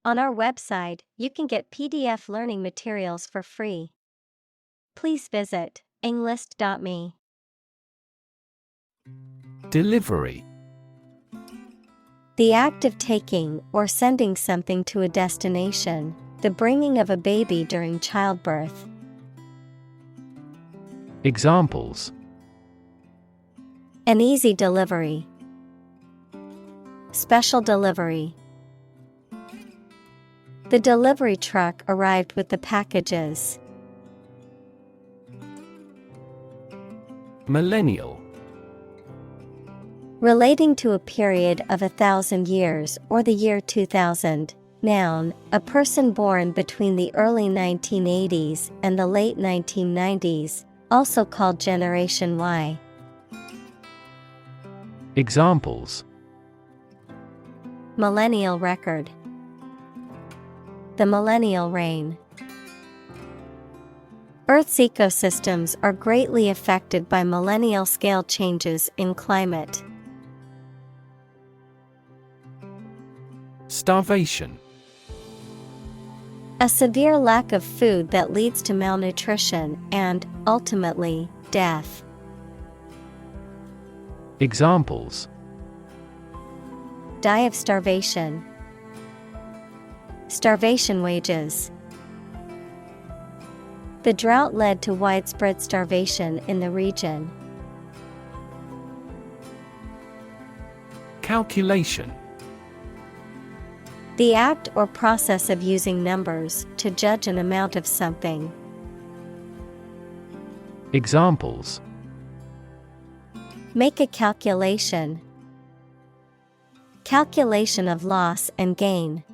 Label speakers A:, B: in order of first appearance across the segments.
A: On our website, you can get PDF learning materials for free. Please visit englist.me.
B: Delivery.
A: The act of taking or sending something to a destination, the bringing of a baby during childbirth.
B: Examples:
A: An easy delivery. Special delivery. The delivery truck arrived with the packages.
B: Millennial.
A: Relating to a period of 1,000 years or the year 2000. Noun, a person born between the early 1980s and the late 1990s, also called Generation Y.
B: Examples:
A: Millennial record. The millennial reign. Earth's ecosystems are greatly affected by millennial scale changes in climate.
B: Starvation.
A: A severe lack of food that leads to malnutrition and, ultimately, death.
B: Examples:
A: Die of starvation. Starvation wages. The drought led to widespread starvation in the region.
B: Calculation.
A: The act or process of using numbers to judge an amount of something.
B: Examples:
A: Make a calculation. Calculation of loss and gain.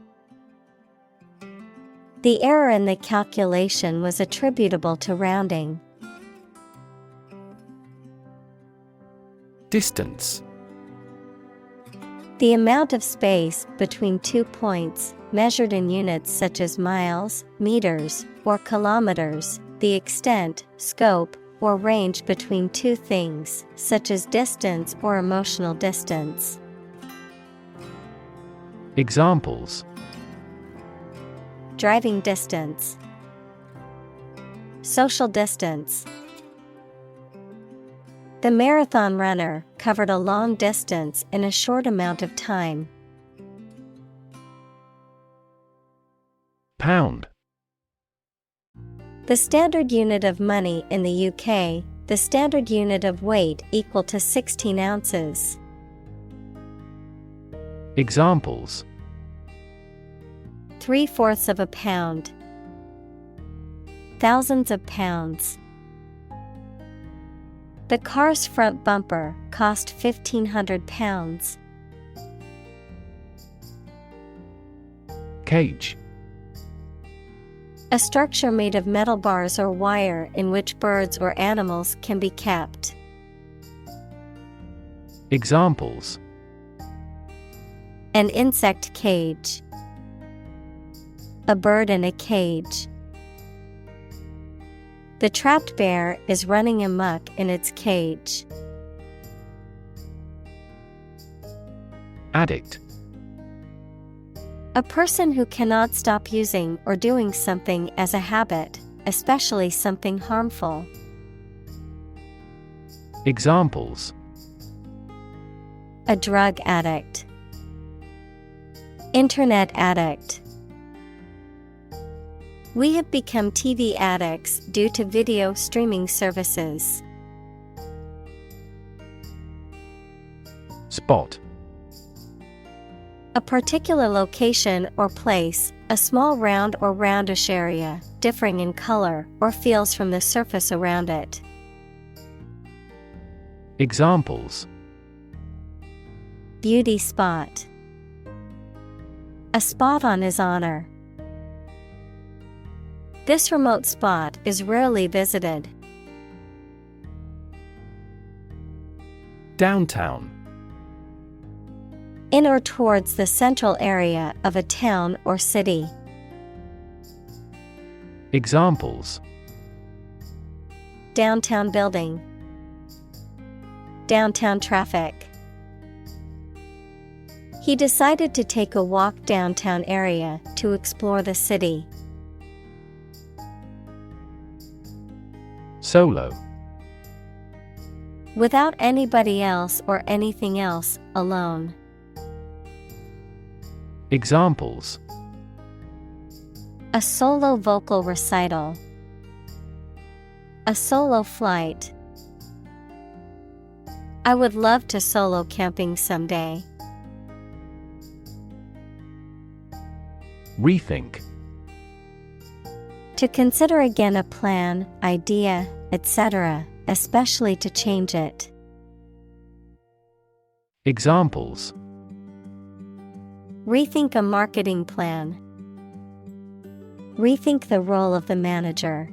A: The error in the calculation was attributable to rounding.
B: Distance.
A: The amount of space between 2 points, measured in units such as miles, meters, or kilometers, the extent, scope, or range between two things, such as distance or emotional distance.
B: Examples:
A: Driving distance. Social distance. The marathon runner covered a long distance in a short amount of time.
B: Pound.
A: The standard unit of money in the UK, the standard unit of weight equal to 16 ounces.
B: Examples:
A: 3/4 of a pound. Thousands of pounds. The car's front bumper cost £1,500.
B: Cage.
A: A structure made of metal bars or wire in which birds or animals can be kept.
B: Examples:
A: An insect cage. A bird in a cage. The trapped bear is running amok in its cage.
B: Addict.
A: A person who cannot stop using or doing something as a habit, especially something harmful.
B: Examples:
A: A drug addict. Internet addict. We have become TV addicts due to video streaming services.
B: Spot.
A: A particular location or place, a small round or roundish area, differing in color or feels from the surface around it.
B: Examples:
A: Beauty spot. A spot on his honor. This remote spot is rarely visited.
B: Downtown.
A: In or towards the central area of a town or city.
B: Examples:
A: Downtown building. Downtown traffic. He decided to take a walk downtown area to explore the city.
B: Solo.
A: Without anybody else or anything else, alone.
B: Examples:
A: A solo vocal recital. A solo flight. I would love to solo camping someday.
B: Rethink.
A: To consider again a plan, idea, etc., especially to change it.
B: Examples:
A: Rethink a marketing plan. Rethink the role of the manager.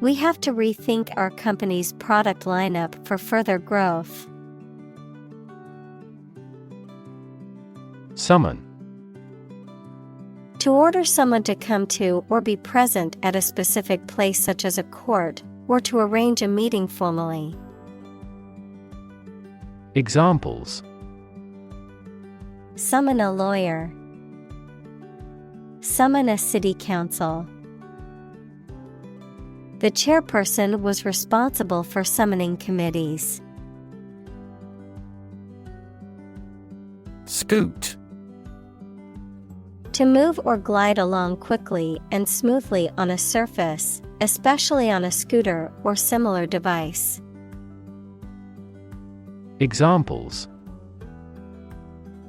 A: We have to rethink our company's product lineup for further growth.
B: Summon.
A: To order someone to come to or be present at a specific place such as a court, or to arrange a meeting formally.
B: Examples:
A: Summon a lawyer. Summon a city council. The chairperson was responsible for summoning committees.
B: Scoot.
A: To move or glide along quickly and smoothly on a surface, especially on a scooter or similar device.
B: Examples: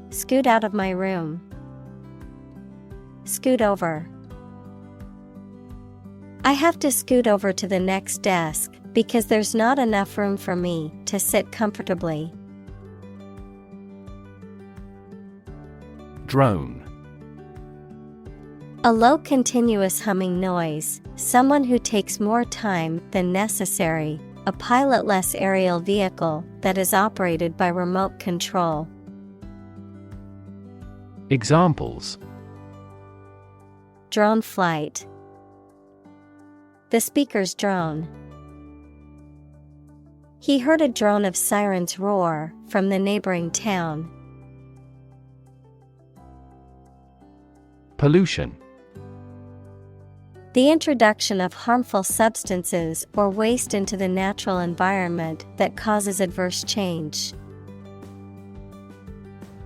A: Scoot out of my room. Scoot over. I have to scoot over to the next desk because there's not enough room for me to sit comfortably.
B: Drone.
A: A low continuous humming noise, someone who takes more time than necessary, a pilotless aerial vehicle that is operated by remote control.
B: Examples:
A: Drone flight. The speaker's drone. He heard a drone of sirens roar from the neighboring town.
B: Pollution.
A: The introduction of harmful substances or waste into the natural environment that causes adverse change.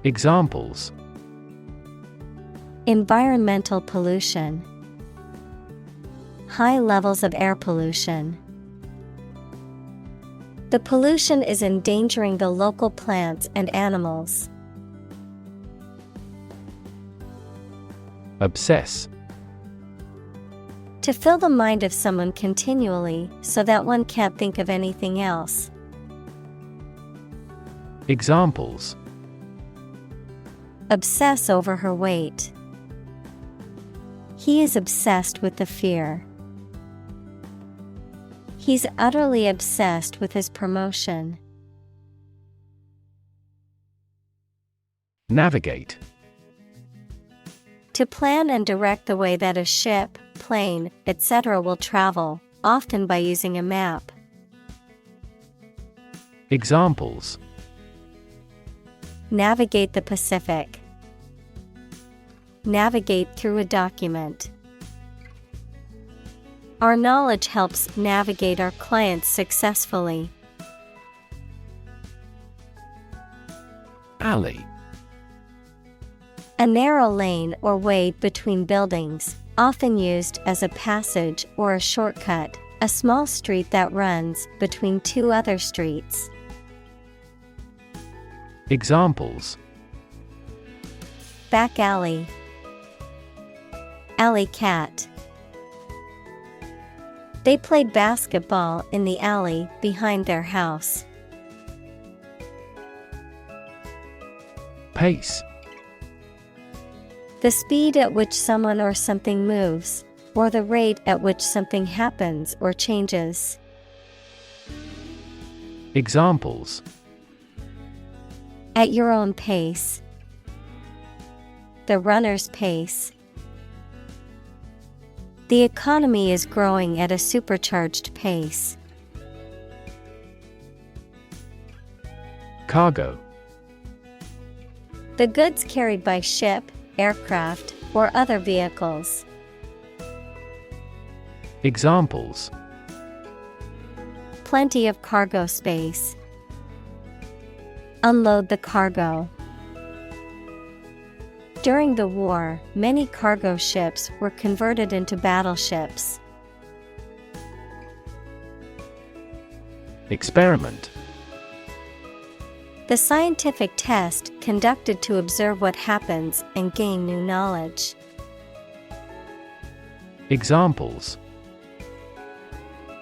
B: Examples:
A: Environmental pollution. High levels of air pollution. The pollution is endangering the local plants and animals.
B: Obsess.
A: To fill the mind of someone continually so that one can't think of anything else.
B: Examples:
A: Obsess over her weight. He is obsessed with the fear. He's utterly obsessed with his promotion.
B: Navigate.
A: To plan and direct the way that a ship, plane, etc. will travel, often by using a map.
B: Examples:
A: Navigate the Pacific. Navigate through a document. Our knowledge helps navigate our clients successfully.
B: Alley.
A: A narrow lane or way between buildings, often used as a passage or a shortcut, a small street that runs between two other streets.
B: Examples:
A: Back alley. Alley cat. They played basketball in the alley behind their house.
B: Pace.
A: The speed at which someone or something moves, or the rate at which something happens or changes.
B: Examples:
A: At your own pace. The runner's pace. The economy is growing at a supercharged pace.
B: Cargo.
A: The goods carried by ship, aircraft, or other vehicles.
B: Examples:
A: Plenty of cargo space. Unload the cargo. During the war, many cargo ships were converted into battleships.
B: Experiment:
A: The scientific test conducted to observe what happens and gain new knowledge.
B: Examples: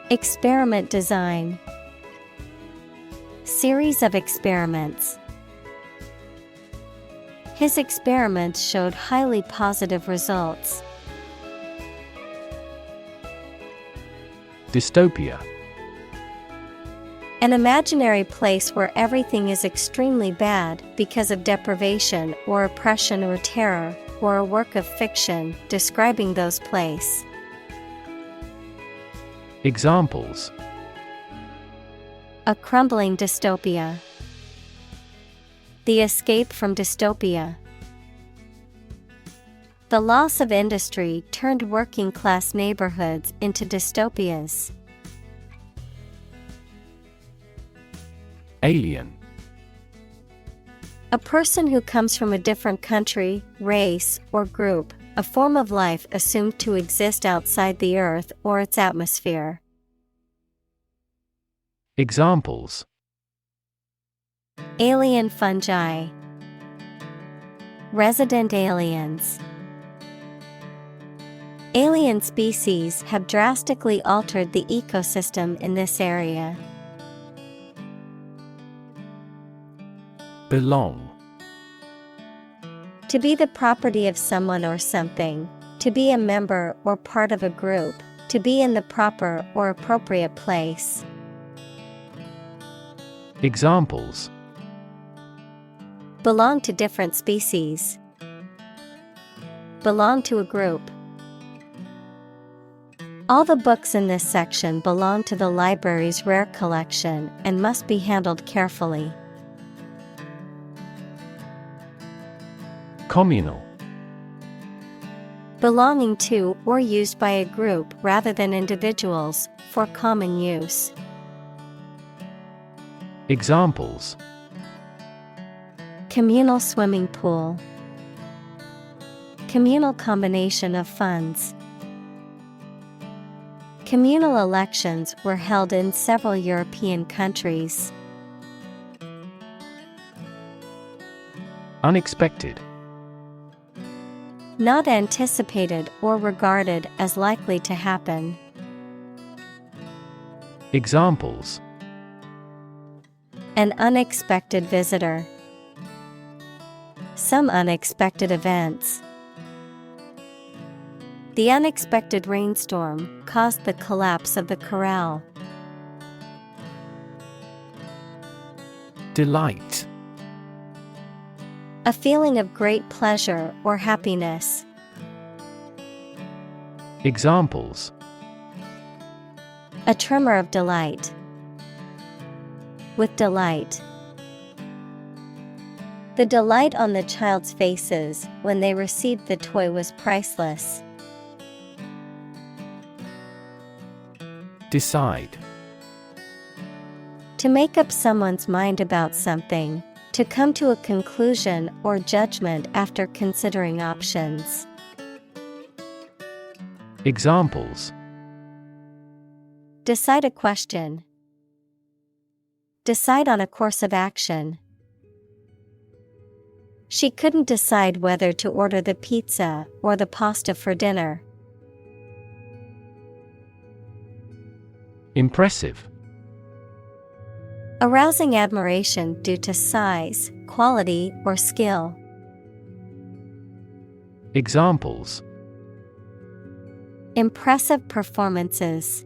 A: Experiment design. Series of experiments. His experiments showed highly positive results.
B: Dystopia:
A: An imaginary place where everything is extremely bad because of deprivation or oppression or terror, or a work of fiction describing those places.
B: Examples:
A: A crumbling dystopia. The escape from dystopia. The loss of industry turned working-class neighborhoods into dystopias.
B: Alien:
A: A person who comes from a different country, race, or group, a form of life assumed to exist outside the Earth or its atmosphere.
B: Examples:
A: Alien fungi. Resident aliens. Alien species have drastically altered the ecosystem in this area.
B: Belong:
A: To be the property of someone or something, to be a member or part of a group, to be in the proper or appropriate place.
B: Examples:
A: Belong to different species. Belong to a group. All the books in this section belong to the library's rare collection and must be handled carefully.
B: Communal:
A: Belonging to or used by a group rather than individuals, for common use.
B: Examples:
A: Communal swimming pool. Communal combination of funds. Communal elections were held in several European countries.
B: Unexpected:
A: Not anticipated or regarded as likely to happen.
B: Examples:
A: An unexpected visitor. Some unexpected events. The unexpected rainstorm caused the collapse of the corral.
B: Delight:
A: A feeling of great pleasure or happiness.
B: Examples:
A: A tremor of delight. With delight. The delight on the child's faces when they received the toy was priceless.
B: Decide:
A: To make up someone's mind about something. To come to a conclusion or judgment after considering options.
B: Examples:
A: Decide a question. Decide on a course of action. She couldn't decide whether to order the pizza or the pasta for dinner.
B: Impressive:
A: Arousing admiration due to size, quality, or skill.
B: Examples:
A: Impressive performances.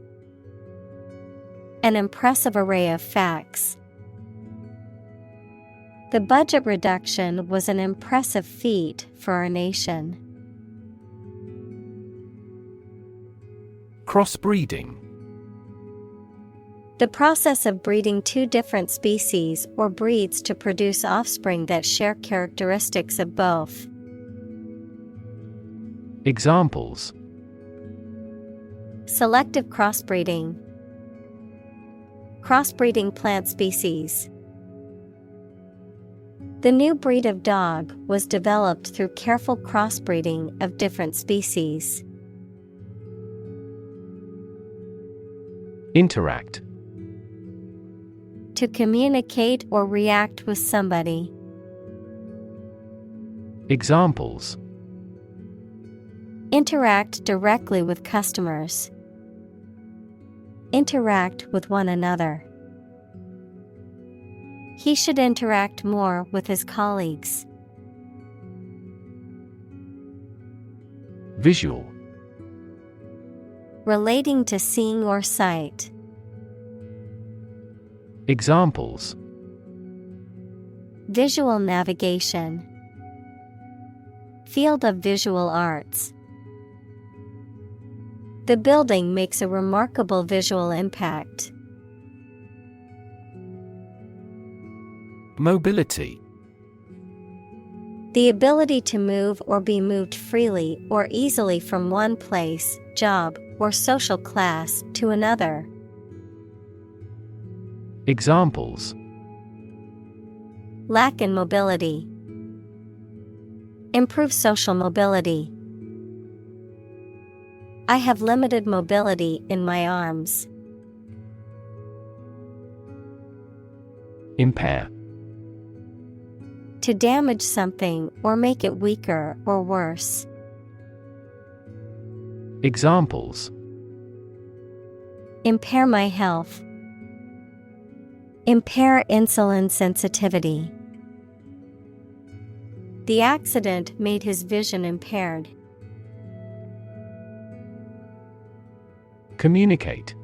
A: An impressive array of facts. The budget reduction was an impressive feat for our nation.
B: Crossbreeding:
A: The process of breeding two different species or breeds to produce offspring that share characteristics of both.
B: Examples:
A: Selective crossbreeding. Crossbreeding plant species. The new breed of dog was developed through careful crossbreeding of different species.
B: Interact.
A: To communicate or react with somebody.
B: Examples:
A: Interact directly with customers. Interact with one another. He should interact more with his colleagues.
B: Visual.
A: Relating to seeing or sight.
B: Examples:
A: Visual navigation. Field of visual arts. The building makes a remarkable visual impact.
B: Mobility.
A: The ability to move or be moved freely or easily from one place, job, or social class to another.
B: Examples:
A: Lack in mobility. Improve social mobility. I have limited mobility in my arms.
B: Impair.
A: To damage something or make it weaker or worse.
B: Examples:
A: Impair my health. Impair insulin sensitivity. The accident made his vision impaired.
B: Communicate.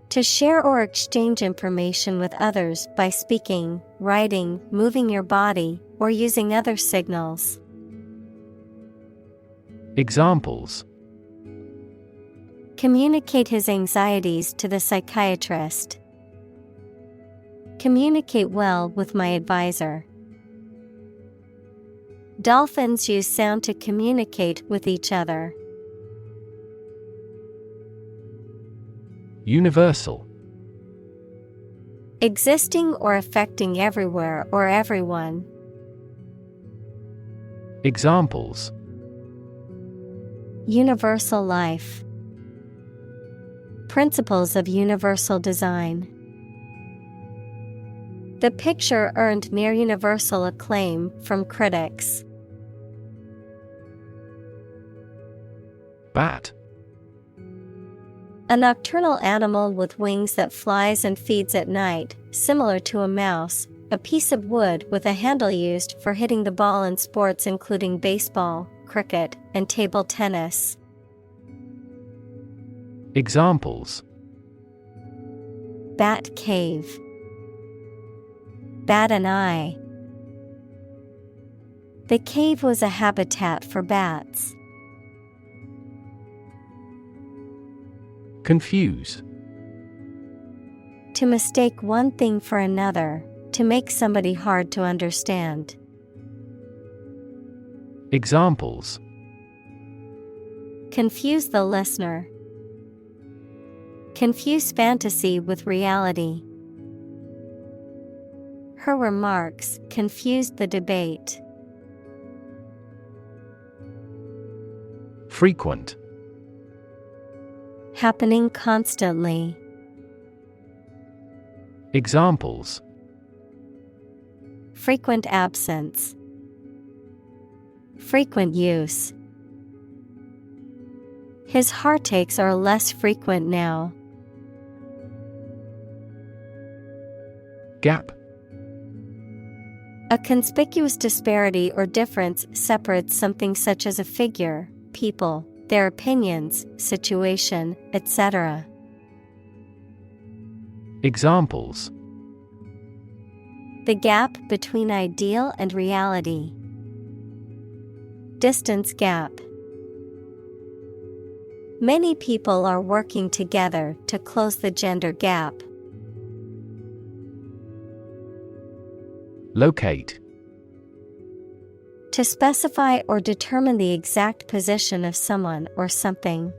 A: To share or exchange information with others by speaking, writing, moving your body, or using other signals.
B: Examples:
A: Communicate his anxieties to the psychiatrist. Communicate well with my advisor. Dolphins use sound to communicate with each other.
B: Universal.
A: Existing or affecting everywhere or everyone.
B: Examples:
A: Universal life. Principles of universal design. The picture earned near universal acclaim from critics.
B: Bat.
A: A nocturnal animal with wings that flies and feeds at night, similar to a mouse, a piece of wood with a handle used for hitting the ball in sports including baseball, cricket, and table tennis.
B: Examples:
A: Bat cave. Bat an eye. The cave was a habitat for bats.
B: Confuse.
A: To mistake one thing for another, to make somebody hard to understand.
B: Examples:
A: Confuse the listener. Confuse fantasy with reality. Her remarks confused the debate.
B: Frequent.
A: Happening constantly.
B: Examples:
A: Frequent absence. Frequent use. His heartaches are less frequent now.
B: Gap.
A: A conspicuous disparity or difference separates something such as a figure, people, their opinions, situation, etc.
B: Examples:
A: The gap between ideal and reality. Distance gap. Many people are working together to close the gender gap.
B: Locate.
A: To specify or determine the exact position of someone or something.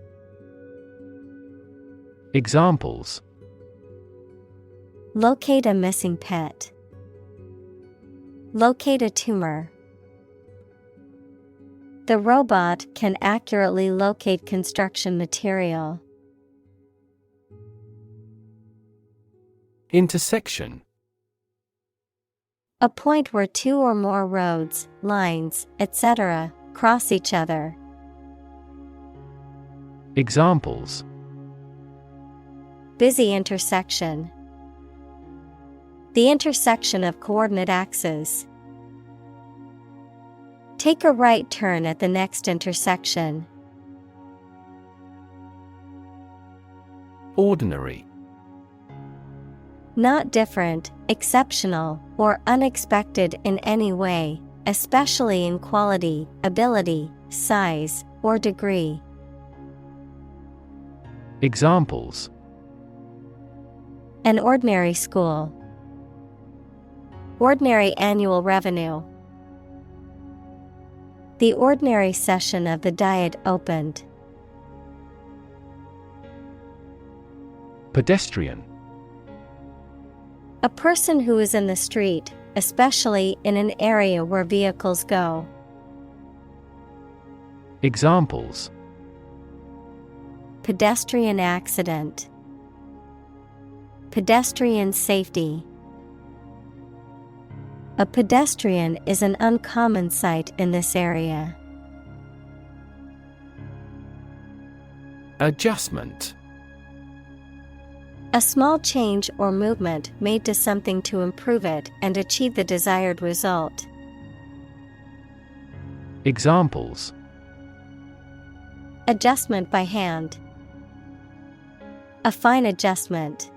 B: Examples:
A: Locate a missing pet. Locate a tumor. The robot can accurately locate construction material.
B: Intersection.
A: A point where two or more roads, lines, etc., cross each other.
B: Examples:
A: Busy intersection. The intersection of coordinate axes. Take a right turn at the next intersection.
B: Ordinary.
A: Not different, exceptional, or unexpected in any way, especially in quality, ability, size, or degree.
B: Examples:
A: An ordinary school. Ordinary annual revenue. The ordinary session of the Diet opened.
B: Pedestrian.
A: A person who is in the street, especially in an area where vehicles go.
B: Examples:
A: Pedestrian accident. Pedestrian safety. A pedestrian is an uncommon sight in this area.
B: Adjustment.
A: A small change or movement made to something to improve it and achieve the desired result.
B: Examples:
A: Adjustment by hand. A fine adjustment.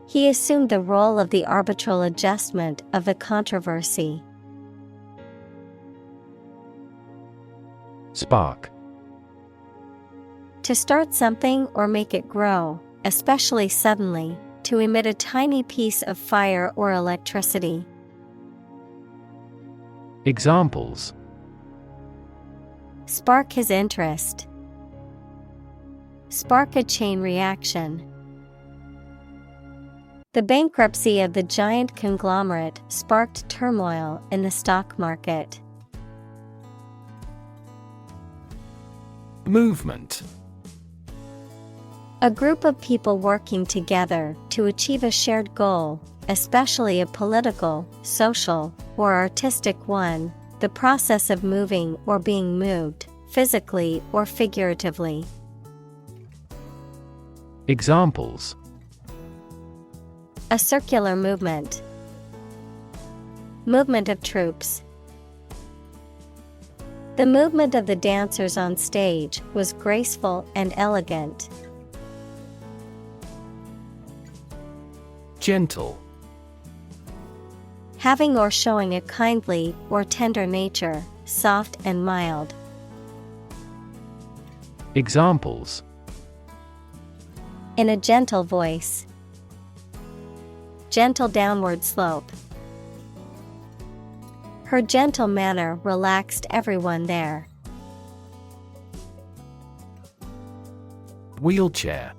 A: He assumed the role of the arbitral adjustment of the controversy.
B: Spark.
A: To start something or make it grow, especially suddenly, to emit a tiny piece of fire or electricity.
B: Examples:
A: Spark his interest. Spark a chain reaction. The bankruptcy of the giant conglomerate sparked turmoil in the stock market.
B: Movement.
A: A group of people working together to achieve a shared goal, especially a political, social, or artistic one, the process of moving or being moved, physically or figuratively.
B: Examples:
A: A circular movement. Movement of troops. The movement of the dancers on stage was graceful and elegant.
B: Gentle.
A: Having or showing a kindly or tender nature, soft and mild.
B: Examples:
A: In a gentle voice. Gentle downward slope. Her gentle manner relaxed everyone there.
B: Wheelchair.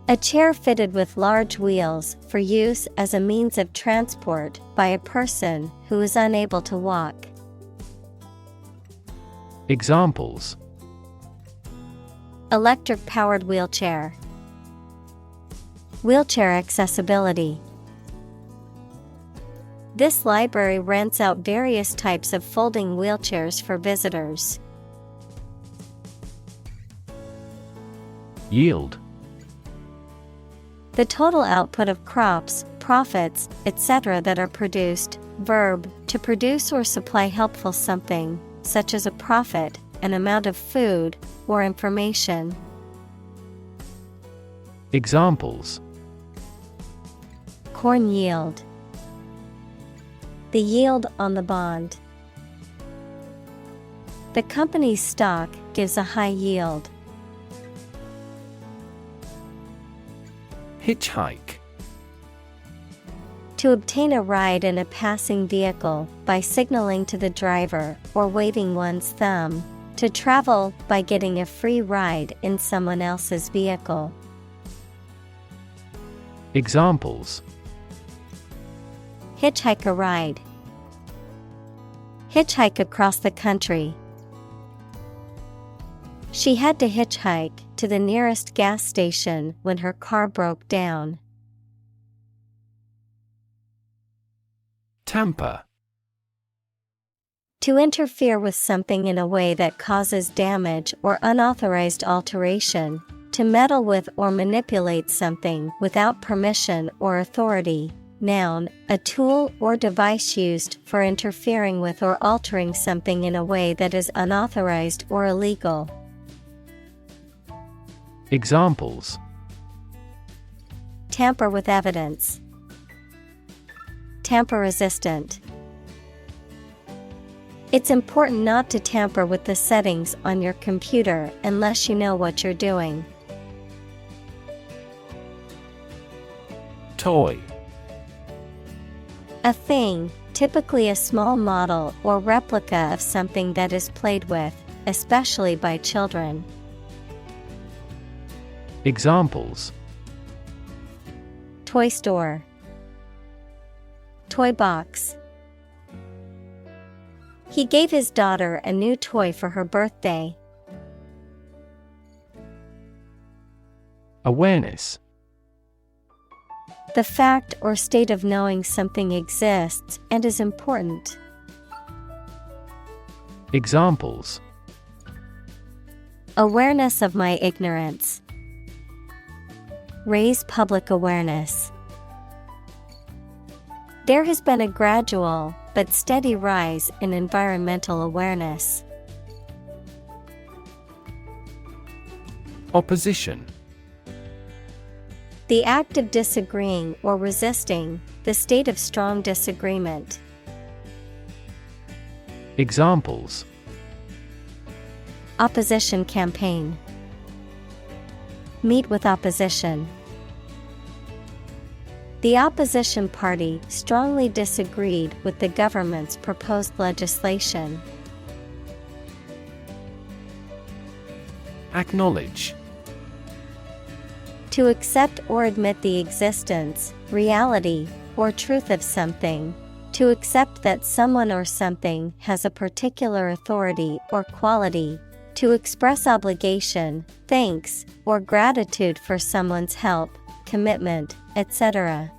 A: A chair fitted with large wheels for use as a means of transport by a person who is unable to walk.
B: Examples:
A: Electric-powered wheelchair. Wheelchair accessibility. This library rents out various types of folding wheelchairs for visitors.
B: Yield.
A: The total output of crops, profits, etc. that are produced. Verb, to produce or supply helpful something, such as a profit, an amount of food, or information.
B: Examples:
A: Corn yield. The yield on the bond. The company's stock gives a high yield.
B: Hitchhike.
A: To obtain a ride in a passing vehicle by signaling to the driver or waving one's thumb. To travel by getting a free ride in someone else's vehicle.
B: Examples:
A: hitchhike a ride, hitchhike across the country. She had to hitchhike to the nearest gas station when her car broke down.
B: Tamper.
A: To interfere with something in a way that causes damage or unauthorized alteration, to meddle with or manipulate something without permission or authority. Noun, a tool or device used for interfering with or altering something in a way that is unauthorized or illegal.
B: Examples:
A: tamper with evidence, tamper resistant. It's important not to tamper with the settings on your computer unless you know what you're doing.
B: Toy.
A: A thing, typically a small model or replica of something that is played with, especially by children.
B: Examples:
A: toy store, toy box. He gave his daughter a new toy for her birthday.
B: Awareness.
A: The fact or state of knowing something exists and is important.
B: Examples:
A: awareness of my ignorance, raise public awareness. There has been a gradual but steady rise in environmental awareness.
B: Opposition.
A: The act of disagreeing or resisting, the state of strong disagreement.
B: Examples:
A: opposition campaign, meet with opposition. The opposition party strongly disagreed with the government's proposed legislation.
B: Acknowledge.
A: To accept or admit the existence, reality, or truth of something. To accept that someone or something has a particular authority or quality. To express obligation, thanks, or gratitude for someone's help, commitment, etc.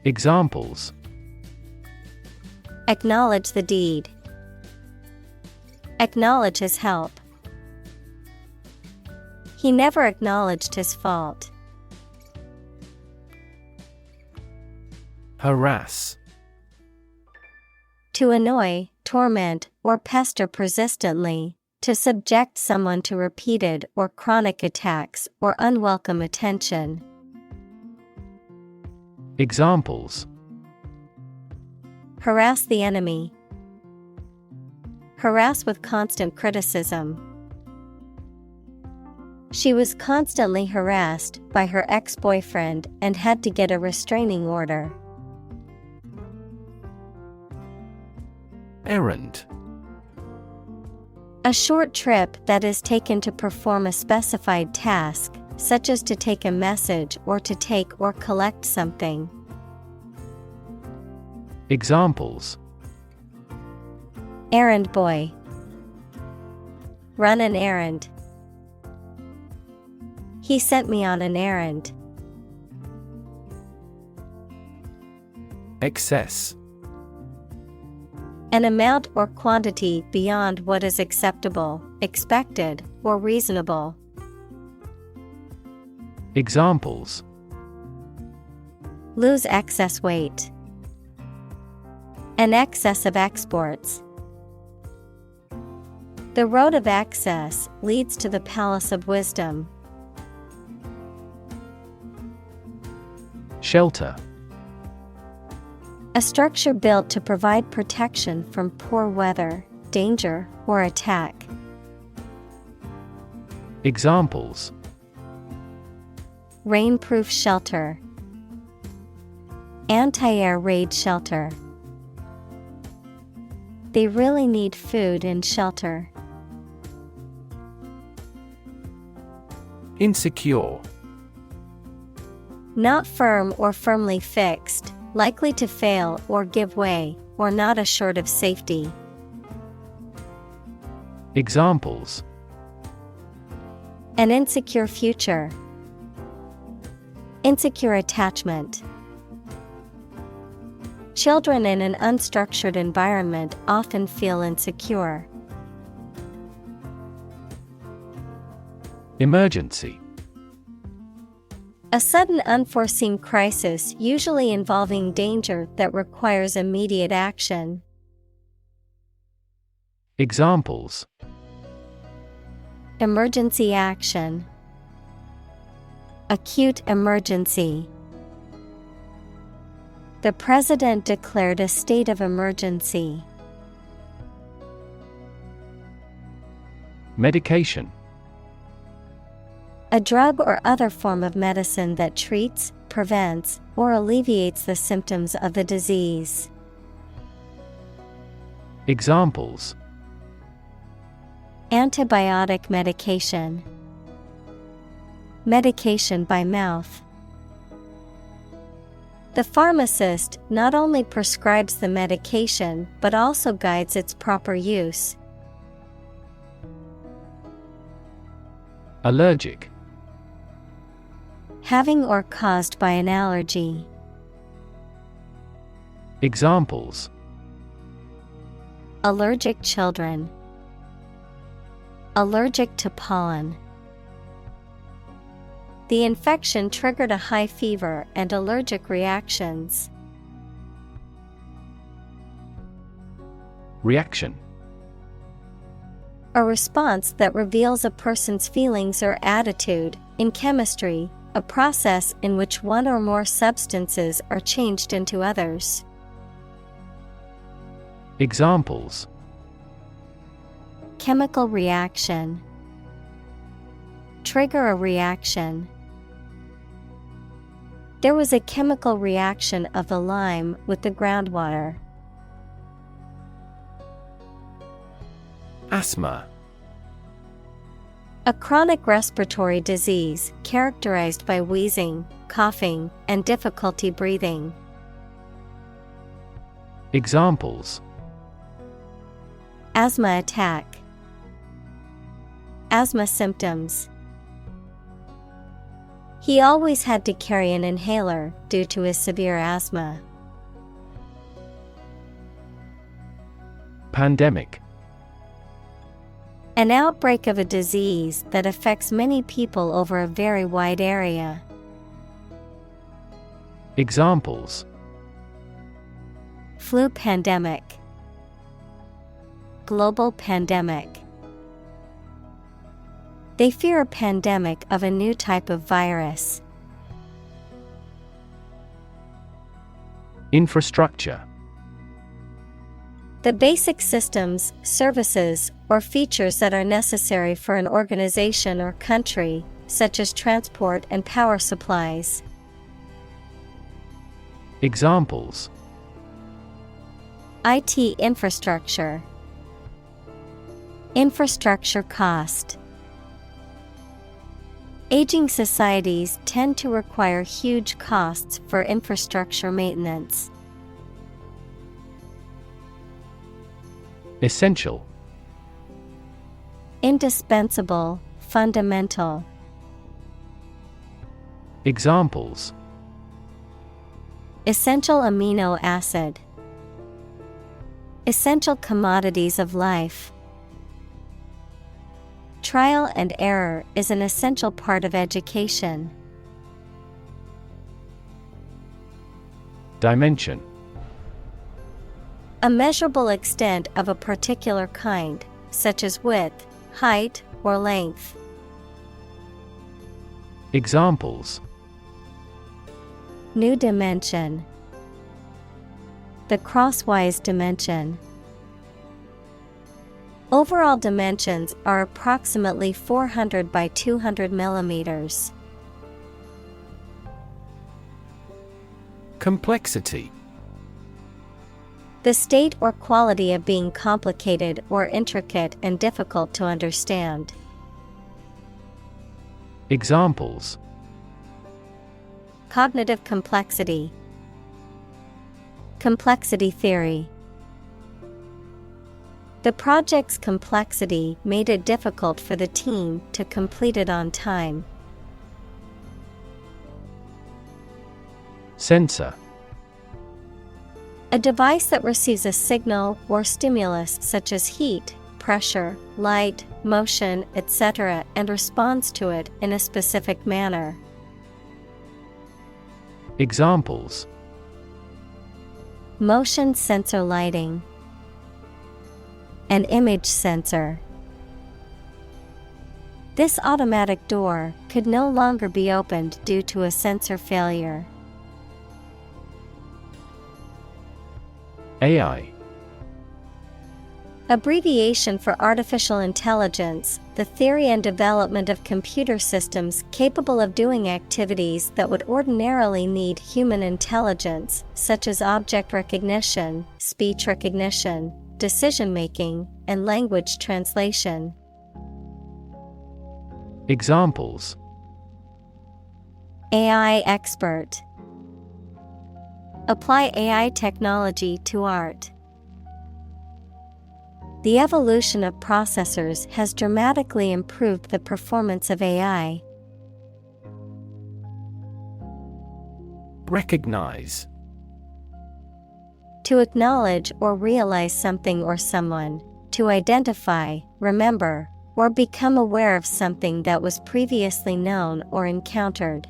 B: Examples:
A: acknowledge the deed, acknowledge his help. He never acknowledged his fault.
B: Harass.
A: To annoy, torment, or pester persistently. To subject someone to repeated or chronic attacks or unwelcome attention.
B: Examples:
A: harass the enemy, harass with constant criticism. She was constantly harassed by her ex-boyfriend and had to get a restraining order.
B: Errand.
A: A short trip that is taken to perform a specified task, such as to take a message or to take or collect something.
B: Examples:
A: errand boy, run an errand. He sent me on an errand.
B: Excess.
A: An amount or quantity beyond what is acceptable, expected, or reasonable.
B: Examples:
A: lose excess weight, an excess of exports. The road of access leads to the palace of wisdom.
B: Shelter. A
A: structure built to provide protection from poor weather. danger, or attack.
B: Examples:
A: Rainproof shelter, anti-air raid shelter. They really need food and shelter.
B: Insecure.
A: Not firm or firmly fixed, likely to fail or give way, or not assured of safety.
B: Examples:
A: An insecure future, insecure attachment. Children in an unstructured environment often feel insecure.
B: Emergency.
A: A sudden unforeseen crisis usually involving danger that requires immediate action.
B: Examples:
A: Emergency action, acute emergency. The president declared a state of emergency.
B: Medication.
A: A drug or other form of medicine that treats, prevents, or alleviates the symptoms of the disease.
B: Examples:
A: Antibiotic medication, medication by mouth. The pharmacist not only prescribes the medication but also guides its proper use.
B: Allergic.
A: Having or caused by an allergy.
B: Examples:
A: Allergic children, allergic to pollen. The infection triggered a high fever and allergic reactions.
B: Reaction.
A: A response that reveals a person's feelings or attitude. In chemistry, a process in which one or more substances are changed into others.
B: Examples:
A: Chemical reaction, trigger a reaction. There was a chemical reaction of the lime with the groundwater.
B: Asthma.
A: A chronic respiratory disease characterized by wheezing, coughing, and difficulty breathing.
B: Examples:
A: Asthma attack, asthma symptoms. He always had to carry an inhaler due to his severe asthma.
B: Pandemic.
A: An outbreak of a disease that affects many people over a very wide area.
B: Examples:
A: Flu pandemic, global pandemic. They fear a pandemic of a new type of virus.
B: Infrastructure.
A: The basic systems, services, or features that are necessary for an organization or country, such as transport and power supplies.
B: Examples:
A: IT infrastructure, infrastructure cost. Aging societies tend to require huge costs for infrastructure maintenance.
B: Essential.
A: Indispensable, fundamental.
B: Examples:
A: Essential amino acid, essential commodities of life. Trial and error is an essential part of education.
B: Dimension.
A: A measurable extent of a particular kind, such as width, height, or length.
B: Examples:
A: New dimension, the crosswise dimension. Overall dimensions are approximately 400 by 200 millimeters.
B: Complexity.
A: The state or quality of being complicated or intricate and difficult to understand.
B: Examples:
A: Cognitive complexity. Complexity theory. The project's complexity made it difficult for the team to complete it on time.
B: Sensor.
A: A device that receives a signal or stimulus such as heat, pressure, light, motion, etc., and responds to it in a specific manner.
B: Examples:
A: Motion sensor lighting. An image sensor. This automatic door could no longer be opened due to a sensor failure.
B: AI.
A: Abbreviation for artificial intelligence, the theory and development of computer systems capable of doing activities that would ordinarily need human intelligence, such as object recognition, speech recognition, decision-making, and language translation.
B: Examples:
A: AI expert. Apply AI technology to art. The evolution of processors has dramatically improved the performance of AI.
B: Recognize.
A: To acknowledge or realize something or someone, to identify, remember, or become aware of something that was previously known or encountered.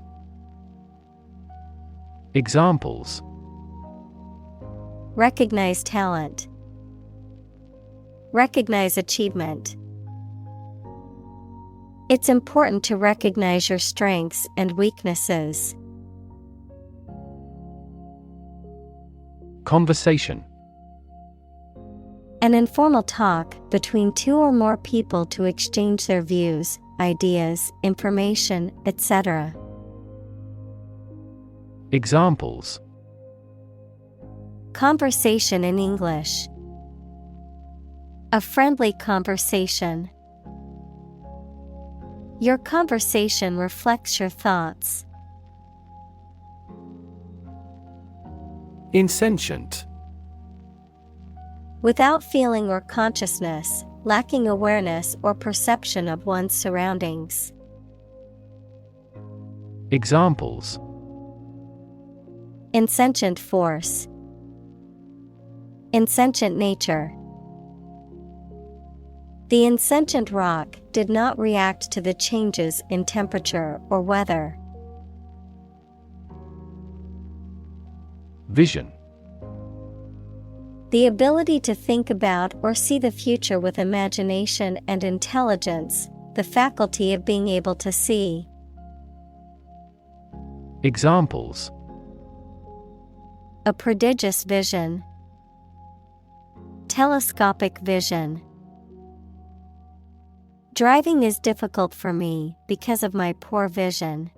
B: Examples:
A: Recognize talent. Recognize achievement. It's important to recognize your strengths and weaknesses.
B: Conversation.
A: An informal talk between two or more people to exchange their views, ideas, information, etc.
B: Examples:
A: Conversation in English. A friendly conversation. Your conversation reflects your thoughts.
B: Insentient.
A: Without feeling or consciousness, lacking awareness or perception of one's surroundings.
B: Examples:
A: Insentient force. Insentient nature. The insentient rock did not react to the changes in temperature or weather.
B: Vision.
A: The ability to think about or see the future with imagination and intelligence, the faculty of being able to see.
B: Examples:
A: A prodigious vision. Telescopic vision. Driving is difficult for me because of my poor vision.